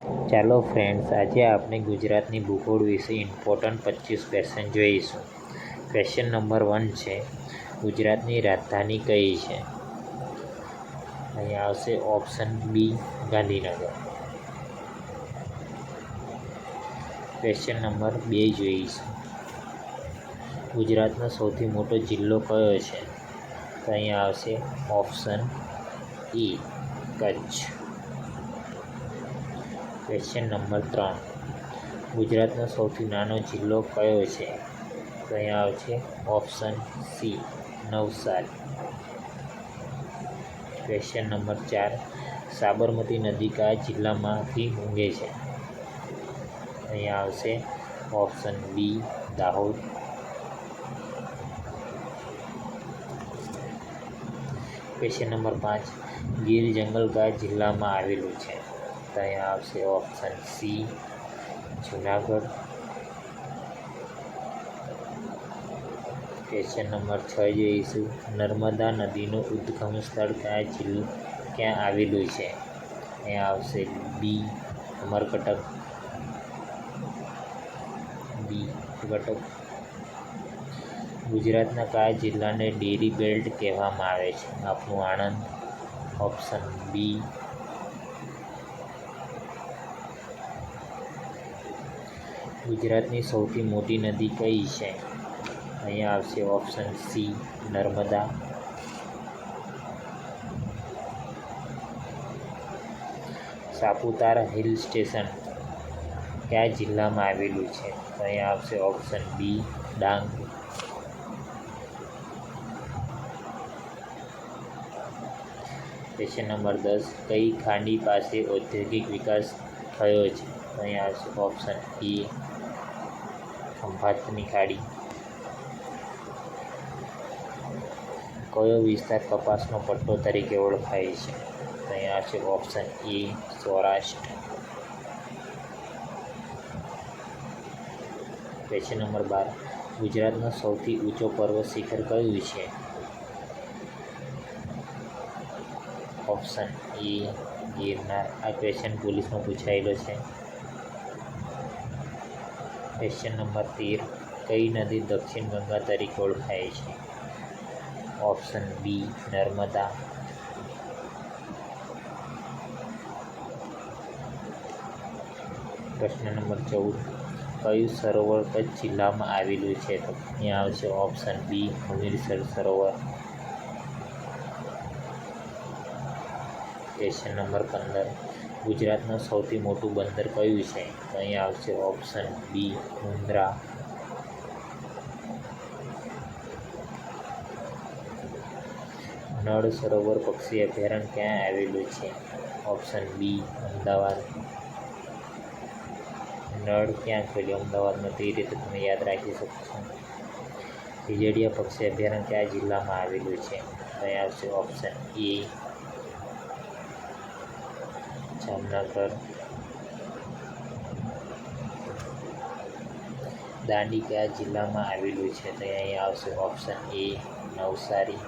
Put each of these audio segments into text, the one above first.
ચાલો ફ્રેન્ડ્સ, આજે આપણે ગુજરાતની ભૂગોળ વિશે ઇમ્પોર્ટન્ટ 25 ક્વેશ્ચન જોઈશું. ક્વેશ્ચન નંબર 1 છે, ગુજરાતની રાજધાની કઈ છે? અહીંયા આવશે option B, Gandhinagar. Question number 2 જોઈશું, ગુજરાતનો સૌથી મોટો જિલ્લો કયો છે? તો અહીંયા આવશે option A, Kutch. Question number 3, ગુજરાતનો સૌથી નાનો જિલ્લો કયો છે? તો અહીંયા આવશે option C, Navsari. Question number 4, Sabarmati નદી કયા જિલ્લામાંથી ઊંઘે છે? અહીંયા આવશે option B, Dahod. Question number 5, Gir જંગલ કયા જિલ્લામાં આવેલું છે? તો અહીંયા આવશે option C, Junagadh. Question number 6 જોઈશું, નર્મદા નદીનું ઉદ્ગમ સ્થળ ક્યાં આવેલું છે? અહીંયા આવશે બી, અમરકટક. ગુજરાતના કયા જિલ્લાને ડેરી બેલ્ટ કહેવામાં આવે છે? આપણું આણંદ. Option B. ગુજરાતની સૌથી મોટી નદી કઈ છે? અહીંયા આવશે option C, Narmada. Saputara hill station કયા જિલ્લામાં આવેલું છે? તો અહીંયા આવશે option B, Dang. Question number 10, કઈ ખાડી પાસે ઔદ્યોગિક વિકાસ થયો છે? તો અહીંયા આવશે ઓપ્શન એ, ખંભાતની ખાડી. કયો વિસ્તાર કપાસનો પટ્ટો તરીકે ઓળખાય છે? તો અહીંયા આવશે option A, Saurashtra. Question number 12, ગુજરાતનો સૌથી ઊંચો પર્વત શિખર કયું છે? Option A, Girnar. આ ક્વેશ્ચન પોલીસમાં પૂછાયેલો છે. ક્વેશ્ચન નંબર 13, કઈ નદી દક્ષિણ ગંગા તરીકે ઓળખાય છે? Option B, Narmada. પ્રશ્ન નંબર 14, કયું સરોવર કચ્છ જિલ્લામાં આવેલું છે? તો અહીંયા આવશે ઓપ્શન બી, હમીરસર સરોવર. ક્વેશ્ચન નંબર 15, ગુજરાતનું સૌથી મોટું બંદર કયું છે? તો અહીંયા આવશે ઓપ્શન બી, મુન્દ્રા. નળ સરોવર પક્ષી અભયારણ્ય ક્યાં આવેલું છે? Option B, Ahmedabad. નળ ક્યાં આવેલું? અમદાવાદમાં. તે રીતે તમે યાદ રાખી શકશો. હિજડિયા પક્ષી અભયારણ્ય કયા જિલ્લામાં આવેલું છે? તો અહીંયા આવશે ઓપ્શન એ, જામનગર. દાંડી કયા જિલ્લામાં આવેલું છે? તો અહીંયા આવશે ઓપ્શન એ, નવસારી.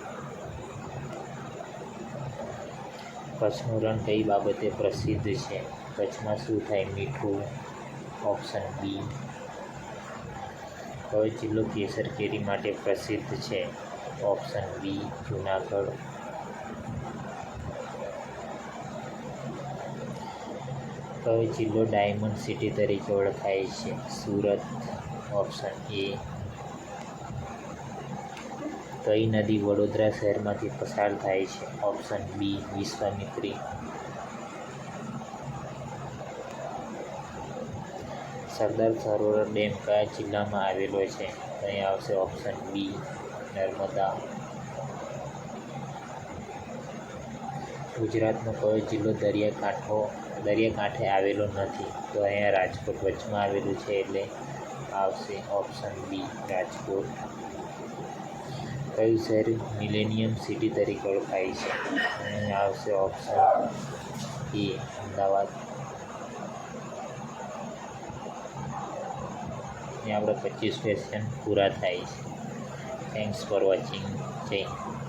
કચ્છનું રણ કઈ બાબતે પ્રસિદ્ધ છે? કચ્છમાં શું થાય? મીઠું. Option B. કયો જિલ્લો કેસર કેરી માટે પ્રસિદ્ધ છે? Option B, Junagadh. કયો જિલ્લો ડાયમંડ સિટી તરીકે ઓળખાય છે? સુરત. Option A. કઈ નદી વડોદરા શહેરમાંથી પસાર થાય છે? Option B, Vishwamitri. Sardar Sarovar dam કયા જિલ્લામાં આવેલો છે? તો અહીંયા આવશે ઓપ્શન બી, નર્મદા. ગુજરાતનો કયો જિલ્લો દરિયાકાંઠે આવેલો નથી? તો અહીંયા રાજકોટ વચમાં આવેલું છે, એટલે આવશે ઓપ્શન બી, રાજકોટ. કયું શહેર મિલેનિયમ સિટી તરીકે ઓળખાય છે? અહીંયા આવશે ઓપ્શન એ, અમદાવાદ. અહીંયા આપણે 25 ક્વેશ્ચન પૂરા થાય છે. Thanks for watching. જય હિન્દ.